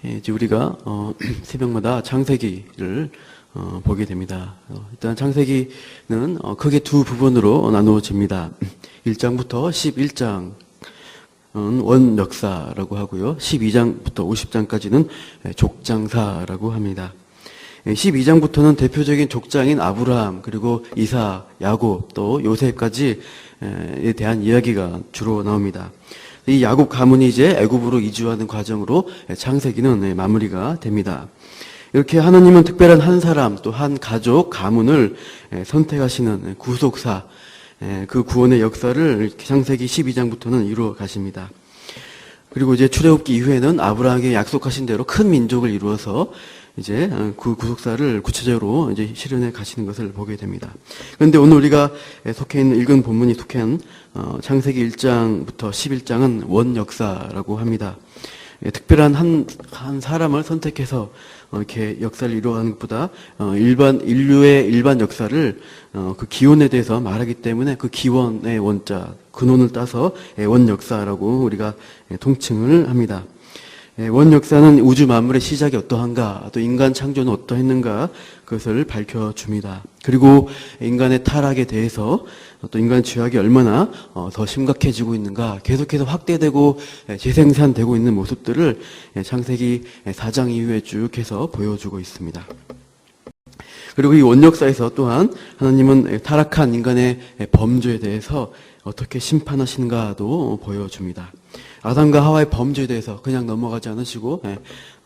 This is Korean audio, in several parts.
이제 우리가 새벽마다 창세기를 보게 됩니다. 일단 창세기는 크게 두 부분으로 나누어집니다. 1장부터 11장은 원 역사라고 하고요. 12장부터 50장까지는 족장사라고 합니다. 12장부터는 대표적인 족장인 아브라함, 그리고 이삭, 야곱, 또 요셉까지에 대한 이야기가 주로 나옵니다. 이 야곱 가문이 이제 애굽으로 이주하는 과정으로 창세기는 마무리가 됩니다. 이렇게 하나님은 특별한 한 사람, 또 한 가족, 가문을 선택하시는 구속사, 그 구원의 역사를 창세기 12장부터는 이루어 가십니다. 그리고 이제 출애굽기 이후에는 아브라함에게 약속하신 대로 큰 민족을 이루어서 이제 그 구속사를 구체적으로 이제 실현해 가시는 것을 보게 됩니다. 그런데 오늘 우리가 속해 있는 읽은 본문이 속한 창세기 1장부터 11장은 원 역사라고 합니다. 특별한 한 사람을 선택해서 이렇게 역사를 이루어가는 것보다 인류의 일반 역사를 그 기원에 대해서 말하기 때문에 그 기원의 원자, 근원을 따서 원 역사라고 우리가 통칭을 합니다. 원 역사는 우주 만물의 시작이 어떠한가, 또 인간 창조는 어떠했는가, 그것을 밝혀줍니다. 그리고 인간의 타락에 대해서, 또 인간의 죄악이 얼마나 더 심각해지고 있는가, 계속해서 확대되고 재생산되고 있는 모습들을 창세기 4장 이후에 쭉 해서 보여주고 있습니다. 그리고 이 원역사에서 또한 하나님은 타락한 인간의 범죄에 대해서 어떻게 심판하시는가도 보여줍니다. 아담과 하와의 범죄에 대해서 그냥 넘어가지 않으시고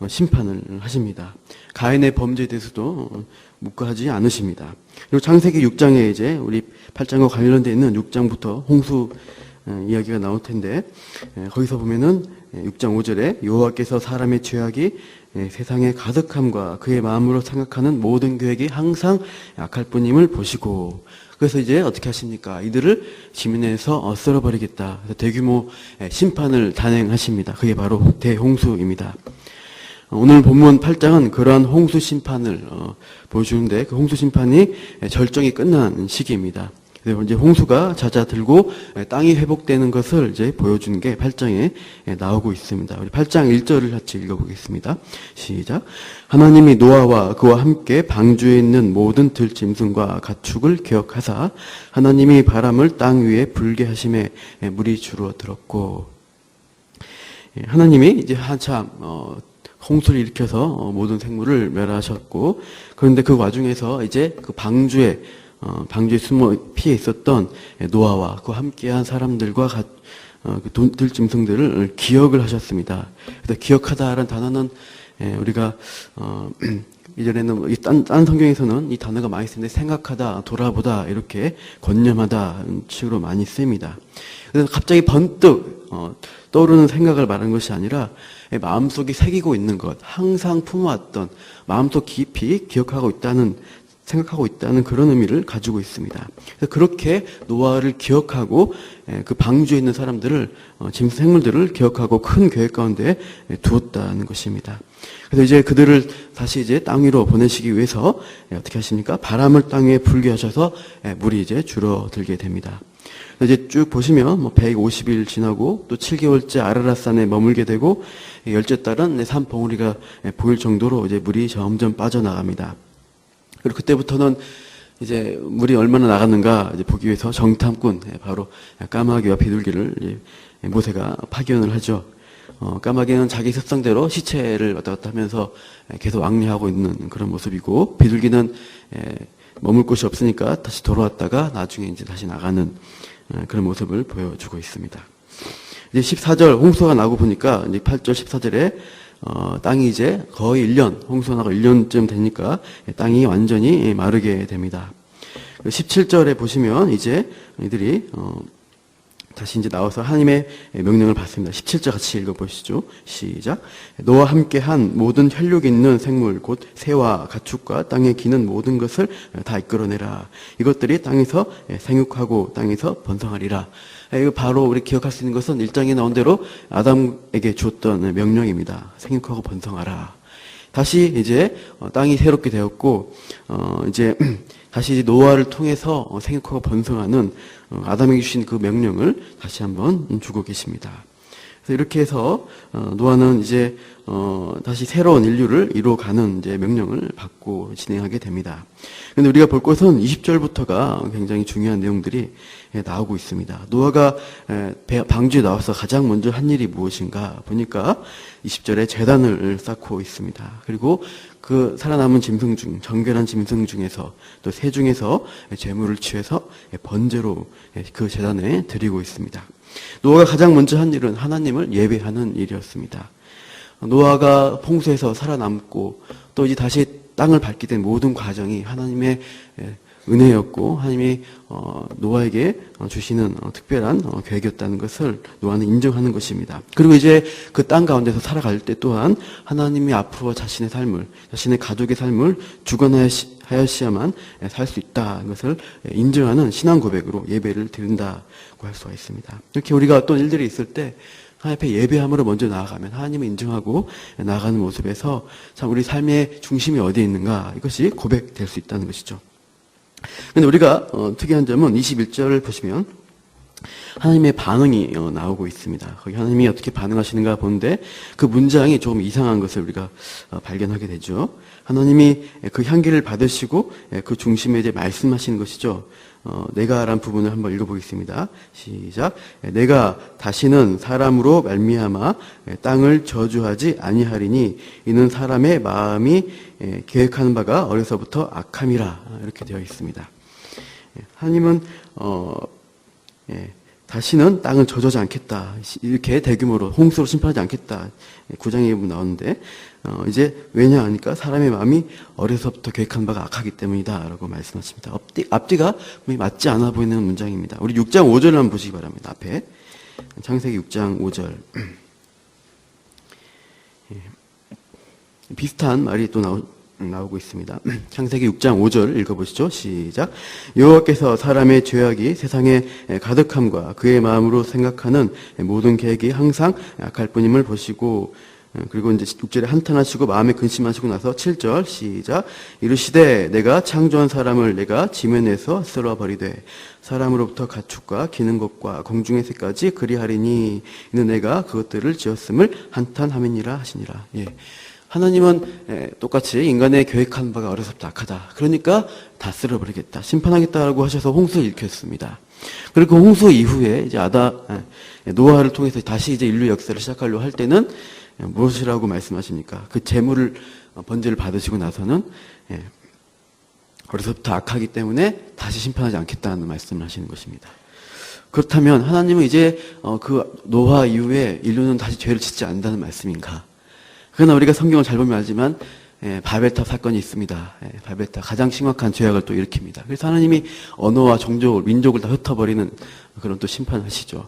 심판을 하십니다. 가인의 범죄에 대해서도 묵과하지 않으십니다. 그리고 창세기 6장에 이제 우리 8장과 관련되어 있는 6장부터 홍수 이야기가 나올 텐데, 거기서 보면은 6장 5절에 여호와께서 사람의 죄악이 세상의 가득함과 그의 마음으로 생각하는 모든 계획이 항상 악할 뿐임을 보시고, 그래서 이제 어떻게 하십니까? 이들을 지면에서 쓸어버리겠다. 그래서 대규모 심판을 단행하십니다. 그게 바로 대홍수입니다. 오늘 본문 8장은 그러한 홍수 심판을 보여주는데, 그 홍수 심판이 절정이 끝난 시기입니다. 그래서 이제 홍수가 잦아들고 땅이 회복되는 것을 이제 보여주는 게 8장에 나오고 있습니다. 우리 8장 1절을 같이 읽어보겠습니다. 시작. 하나님이 노아와 그와 함께 방주에 있는 모든 들짐승과 가축을 기억하사 하나님이 바람을 땅 위에 불게 하심에 물이 주로들었고, 하나님이 이제 한참 홍수를 일으켜서 모든 생물을 멸하셨고, 그런데 그 와중에서 이제 그 방주에 숨어 피해 있었던 노아와 그와 함께한 사람들과 들짐승들을 기억을 하셨습니다. 그래서 기억하다라는 단어는 우리가 이전에는 딴 성경에서는 이 단어가 많이 쓰는데, 생각하다, 돌아보다, 이렇게 권념하다 식으로 많이 쓰입니다. 그래서 갑자기 번뜩 떠오르는 생각을 말하는 것이 아니라 마음속에 새기고 있는 것, 항상 품어왔던, 마음속 깊이 기억하고 있다는, 생각하고 있다는 그런 의미를 가지고 있습니다. 그래서 그렇게 노아를 기억하고 그 방주에 있는 사람들을, 짐승 생물들을 기억하고 큰 계획 가운데 두었다는 것입니다. 그래서 이제 그들을 다시 이제 땅 위로 보내시기 위해서 어떻게 하십니까? 바람을 땅 위에 불게 하셔서 물이 이제 줄어들게 됩니다. 이제 쭉 보시면 150일 지나고 또 7개월째 아라랏산에 머물게 되고, 열째 달은 산봉우리가 보일 정도로 이제 물이 점점 빠져나갑니다. 그리고 그때부터는 이제 물이 얼마나 나갔는가 이제 보기 위해서 정탐꾼, 바로 까마귀와 비둘기를 이제 모세가 파견을 하죠. 까마귀는 자기 습성대로 시체를 왔다 갔다 하면서 계속 왕래하고 있는 그런 모습이고, 비둘기는 머물 곳이 없으니까 다시 돌아왔다가 나중에 이제 다시 나가는 그런 모습을 보여주고 있습니다. 이제 14절 홍수가 나고 보니까 이제 8절 14절에 땅이 이제 거의 1년, 홍수가 나고 1년쯤 되니까 땅이 완전히 마르게 됩니다. 17절에 보시면 이제 이들이 다시 이제 나와서 하나님의 명령을 받습니다. 17절 같이 읽어보시죠. 시작. 너와 함께한 모든 혈육 있는 생물, 곧 새와 가축과 땅에 기는 모든 것을 다 이끌어내라. 이것들이 땅에서 생육하고 땅에서 번성하리라. 이거 바로 우리 기억할 수 있는 것은 1장에 나온 대로 아담에게 주었던 명령입니다. 생육하고 번성하라. 다시 이제 땅이 새롭게 되었고, 이제 다시 노아를 통해서 생육하고 번성하는 아담에게 주신 그 명령을 다시 한번 주고 계십니다. 그래서 이렇게 해서 노아는 이제 다시 새로운 인류를 이루어가는 이제 명령을 받고 진행하게 됩니다. 근데 우리가 볼 것은 20절부터가 굉장히 중요한 내용들이 나오고 있습니다. 노아가 방주에 나와서 가장 먼저 한 일이 무엇인가 보니까 20절에 제단을 쌓고 있습니다. 그리고 그 살아남은 짐승 중, 정결한 짐승 중에서 또 새 중에서 제물을 취해서 번제로 그 제단에 드리고 있습니다. 노아가 가장 먼저 한 일은 하나님을 예배하는 일이었습니다. 노아가 홍수에서 살아남고 또 이제 다시 땅을 밟게 된 모든 과정이 하나님의 은혜였고 하나님이 노아에게 주시는 특별한 계획이었다는 것을 노아는 인정하는 것입니다. 그리고 이제 그 땅 가운데서 살아갈 때 또한 하나님이 앞으로 자신의 삶을, 자신의 가족의 삶을 주관하여야만 살 수 있다는 것을 인정하는 신앙 고백으로 예배를 드린다고 할 수가 있습니다. 이렇게 우리가 어떤 일들이 있을 때 하나님 앞에 예배함으로 먼저 나아가면 하나님을 인정하고 나아가는 모습에서 참 우리 삶의 중심이 어디에 있는가 이것이 고백될 수 있다는 것이죠. 근데 우리가 특이한 점은 21절을 보시면 하나님의 반응이 나오고 있습니다. 거기 하나님이 어떻게 반응하시는가 보는데 그 문장이 조금 이상한 것을 우리가 발견하게 되죠. 하나님이 그 향기를 받으시고 그 중심에 이제 말씀하시는 것이죠. 내가라는 부분을 한번 읽어보겠습니다. 시작. 내가 다시는 사람으로 말미암아 땅을 저주하지 아니하리니 이는 사람의 마음이 계획하는 바가 어려서부터 악함이라 이렇게 되어 있습니다. 하나님은 다시는 땅을 저주하지 않겠다. 이렇게 대규모로 홍수로 심판하지 않겠다. 9장에 보면 나오는데 이제 왜냐 하니까 사람의 마음이 어려서부터 계획한 바가 악하기 때문이다 라고 말씀하십니다. 앞뒤가 맞지 않아 보이는 문장입니다. 우리 6장 5절을 한번 보시기 바랍니다. 앞에 창세기 6장 5절 비슷한 말이 또 나오고 있습니다. 창세기 6장 5절 읽어보시죠. 시작. 여호와께서 사람의 죄악이 세상에 가득함과 그의 마음으로 생각하는 모든 계획이 항상 악할 뿐임을 보시고 그리고 이제 6절에 한탄하시고 마음에 근심하시고 나서 7절 시작. 이르시되 내가 창조한 사람을 내가 지면에서 쓸어버리되 사람으로부터 가축과 기는 것과 공중의 새까지 그리하리니 이는 내가 그것들을 지었음을 한탄함이니라 하시니라. 예. 하나님은 똑같이 인간의 계획한 바가 어려서부터 악하다. 그러니까 다 쓸어버리겠다. 심판하겠다라고 하셔서 홍수를 일으켰습니다. 그리고 그 홍수 이후에 이제 노아를 통해서 다시 이제 인류 역사를 시작하려고 할 때는 무엇이라고 말씀하십니까? 그 재물을 번제를 받으시고 나서는 어려서부터 악하기 때문에 다시 심판하지 않겠다는 말씀을 하시는 것입니다. 그렇다면 하나님은 이제 그 노아 이후에 인류는 다시 죄를 짓지 않는다는 말씀인가? 그러나 우리가 성경을 잘 보면 알지만 바벨탑 사건이 있습니다. 바벨탑 가장 심각한 죄악을 또 일으킵니다. 그래서 하나님이 언어와 종족을 민족을 다 흩어버리는 그런 또 심판을 하시죠.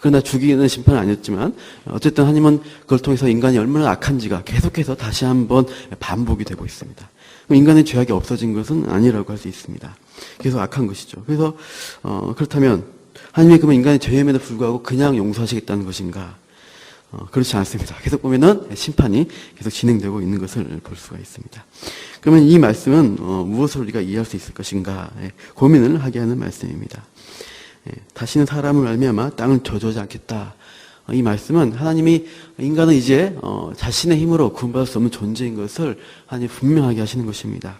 그러나 죽이는 심판은 아니었지만 어쨌든 하나님은 그걸 통해서 인간이 얼마나 악한지가 계속해서 다시 한번 반복이 되고 있습니다. 인간의 죄악이 없어진 것은 아니라고 할 수 있습니다. 계속 악한 것이죠. 그래서 그렇다면 하나님이 그러면 인간의 죄임에도 불구하고 그냥 용서하시겠다는 것인가? 그렇지 않습니다. 계속 보면은 심판이 계속 진행되고 있는 것을 볼 수가 있습니다. 그러면 이 말씀은 무엇을 우리가 이해할 수 있을 것인가 고민을 하게 하는 말씀입니다. 다시는 사람을 말미암아 땅을 저주하지 않겠다. 이 말씀은 하나님이 인간은 이제 자신의 힘으로 구원받을 수 없는 존재인 것을 하나님 분명하게 하시는 것입니다.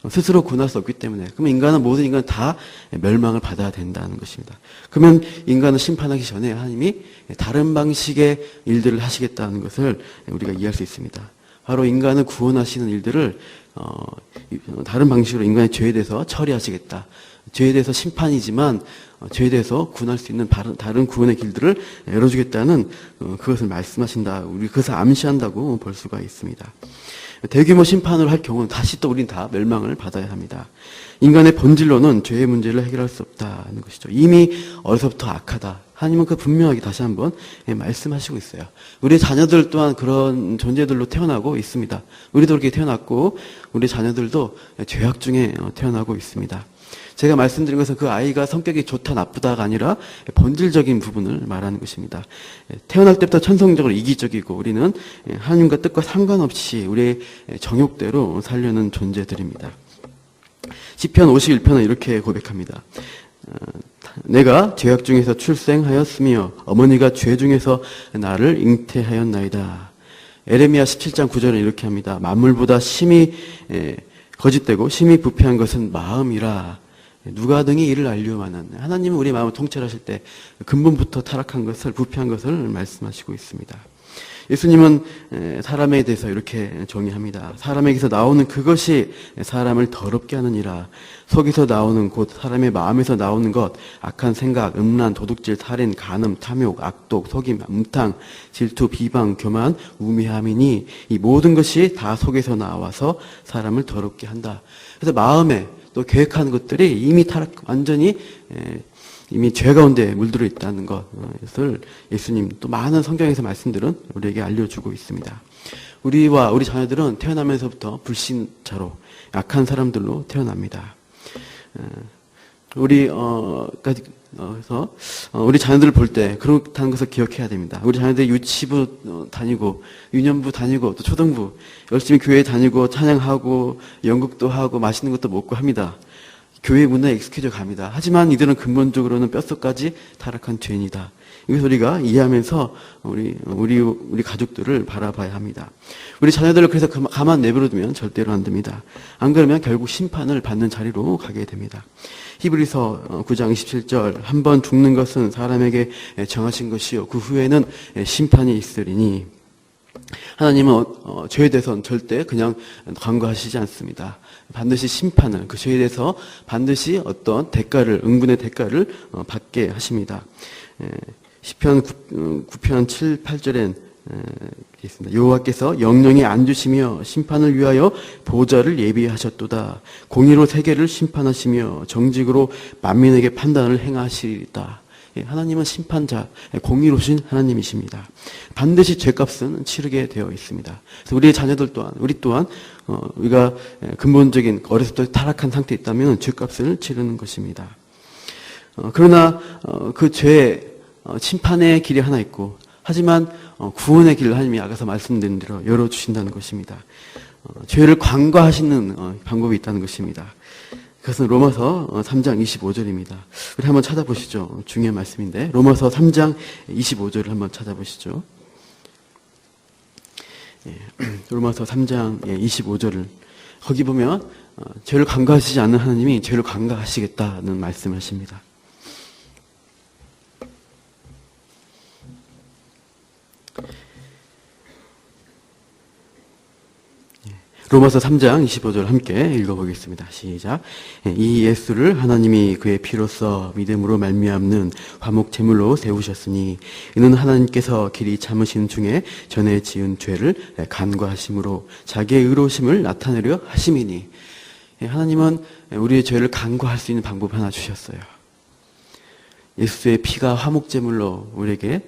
스스로 구원할 수 없기 때문에 그러면 모든 인간은 다 멸망을 받아야 된다는 것입니다. 그러면 인간을 심판하기 전에 하나님이 다른 방식의 일들을 하시겠다는 것을 우리가 이해할 수 있습니다. 바로 인간을 구원하시는 일들을 다른 방식으로 인간의 죄에 대해서 처리하시겠다. 죄에 대해서 심판이지만 죄에 대해서 구원할 수 있는 다른 구원의 길들을 열어주겠다는 그것을 말씀하신다. 우리 그것을 암시한다고 볼 수가 있습니다. 대규모 심판을 할 경우는 다시 또 우리는 다 멸망을 받아야 합니다. 인간의 본질로는 죄의 문제를 해결할 수 없다는 것이죠. 이미 어려서부터 악하다. 하나님은 그 분명하게 다시 한번 말씀하시고 있어요. 우리 자녀들 또한 그런 존재들로 태어나고 있습니다. 우리도 그렇게 태어났고 우리 자녀들도 죄악 중에 태어나고 있습니다. 제가 말씀드린 것은 그 아이가 성격이 좋다 나쁘다가 아니라 본질적인 부분을 말하는 것입니다. 태어날 때부터 천성적으로 이기적이고 우리는 하나님과 뜻과 상관없이 우리의 정욕대로 살려는 존재들입니다. 시편 51편은 이렇게 고백합니다. 내가 죄악 중에서 출생하였으며 어머니가 죄 중에서 나를 잉태하였나이다. 에레미야 17장 9절은 이렇게 합니다. 만물보다 심히 거짓되고 심히 부패한 것은 마음이라. 누가 등이 이를 알려마는. 하나님은 우리 마음을 통찰하실 때 근본부터 타락한 것을, 부패한 것을 말씀하시고 있습니다. 예수님은 사람에 대해서 이렇게 정의합니다. 사람에게서 나오는 그것이 사람을 더럽게 하느니라. 속에서 나오는 곧 사람의 마음에서 나오는 것, 악한 생각, 음란, 도둑질, 살인, 간음, 탐욕, 악독, 속임, 음탕, 질투, 비방, 교만, 우매함이니 이 모든 것이 다 속에서 나와서 사람을 더럽게 한다. 그래서 마음에 또 계획하는 것들이 이미 완전히 이미 죄 가운데 물들어 있다는 것을 예수님 또 많은 성경에서 말씀들은 우리에게 알려주고 있습니다. 우리와 우리 자녀들은 태어나면서부터 불신자로 약한 사람들로 태어납니다. 그래서 우리 자녀들을 볼 때 그렇다는 것을 기억해야 됩니다. 우리 자녀들이 유치부 다니고 유년부 다니고 또 초등부 열심히 교회 다니고 찬양하고 연극도 하고 맛있는 것도 먹고 합니다. 교회 문화에 익숙해져 갑니다. 하지만 이들은 근본적으로는 뼛속까지 타락한 죄인이다. 이것을 우리가 이해하면서 우리 가족들을 바라봐야 합니다. 우리 자녀들을 그래서 가만 내버려두면 절대로 안 됩니다. 안 그러면 결국 심판을 받는 자리로 가게 됩니다. 히브리서 9장 27절 한 번 죽는 것은 사람에게 정하신 것이요 그 후에는 심판이 있으리니. 하나님은 죄에 대해서는 절대 그냥 간과하시지 않습니다. 반드시 심판을, 그 죄에 대해서 반드시 어떤 대가를, 응분의 대가를 받게 하십니다. 시편 9편 7, 8절엔 있습니다. 여호와께서 영영에 앉으시며 심판을 위하여 보좌를 예비하셨도다. 공의로 세계를 심판하시며 정직으로 만민에게 판단을 행하시리다. 하나님은 심판자, 공의로우신 하나님이십니다. 반드시 죄값은 치르게 되어 있습니다. 그래서 우리의 자녀들 또한, 우리가 근본적인 어렸을 때 타락한 상태에 있다면 죄값을 치르는 것입니다. 그러나 그 죄의 심판의 길이 하나 있고, 하지만 구원의 길을 하나님이 아까서 말씀드린 대로 열어주신다는 것입니다. 죄를 간과하시는 방법이 있다는 것입니다. 그것은 로마서 3장 25절입니다. 우리 한번 찾아보시죠. 중요한 말씀인데 로마서 3장 25절을 한번 찾아보시죠. 로마서 3장 25절을 거기 보면 죄를 간과하시지 않는 하나님이 죄를 간과하시겠다는 말씀을 하십니다. 로마서 3장 25절 함께 읽어보겠습니다. 시작. 이 예수를 하나님이 그의 피로써 믿음으로 말미암는 화목 제물로 세우셨으니 이는 하나님께서 길이 참으신 중에 전에 지은 죄를 간과하심으로 자기의 의로우심을 나타내려 하심이니. 하나님은 우리의 죄를 간과할 수 있는 방법 하나 주셨어요. 예수의 피가 화목 제물로 우리에게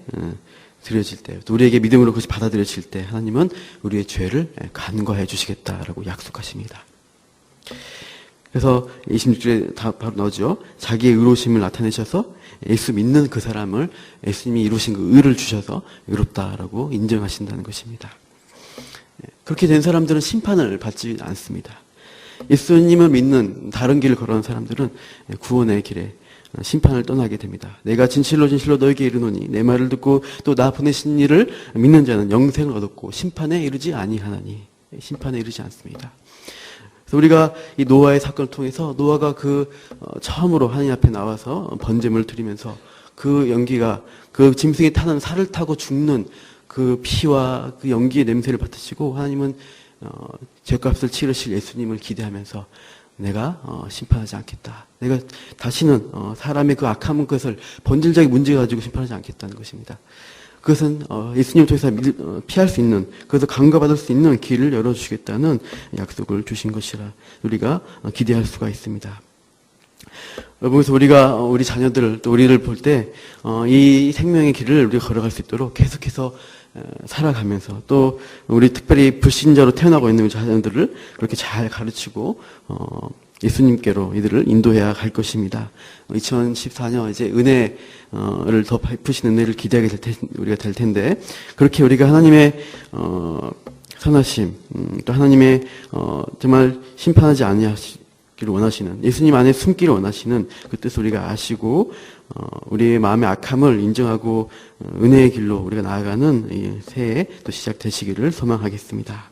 드려질 때, 또 우리에게 믿음으로 그것이 받아들여질 때 하나님은 우리의 죄를 간과해 주시겠다라고 약속하십니다. 그래서 26절에 다 바로 나오죠. 자기의 의로우심을 나타내셔서 예수 믿는 그 사람을 예수님이 이루신 그 의를 주셔서 의롭다라고 인정하신다는 것입니다. 그렇게 된 사람들은 심판을 받지 않습니다. 예수님을 믿는 다른 길을 걸어온 사람들은 구원의 길에 심판을 떠나게 됩니다. 내가 진실로 너에게 이르노니 내 말을 듣고 또 나 보내신 이를 믿는 자는 영생을 얻었고 심판에 이르지 아니하나니. 심판에 이르지 않습니다. 그래서 우리가 이 노아의 사건을 통해서 노아가 처음으로 하나님 앞에 나와서 번제물을 드리면서 그 연기가 그 짐승이 타는 살을 타고 죽는 그 피와 그 연기의 냄새를 맡으시고 하나님은 죄값을 치르실 예수님을 기대하면서 내가 심판하지 않겠다. 내가 다시는 사람의 그 악한 것을 본질적인 문제 가지고 심판하지 않겠다는 것입니다. 그것은 예수님을 통해서 피할 수 있는, 그것을 간과받을 수 있는 길을 열어주시겠다는 약속을 주신 것이라 우리가 기대할 수가 있습니다. 여러분, 그래서 우리가 우리 자녀들 또 우리를 볼 때 이 생명의 길을 우리가 걸어갈 수 있도록 계속해서 살아가면서 또 우리 특별히 불신자로 태어나고 있는 우리 자녀들을 그렇게 잘 가르치고 예수님께로 이들을 인도해야 할 것입니다. 2014년 이제 은혜를 더 베푸시는 은혜를 기대하게 우리가 될 텐데 그렇게 우리가 하나님의 선하심 또 하나님의 정말 심판하지 원하시는, 예수님 안에 숨기를 원하시는 그 뜻을 우리가 아시고 우리의 마음의 악함을 인정하고 은혜의 길로 우리가 나아가는 이 새해 또 시작되시기를 소망하겠습니다.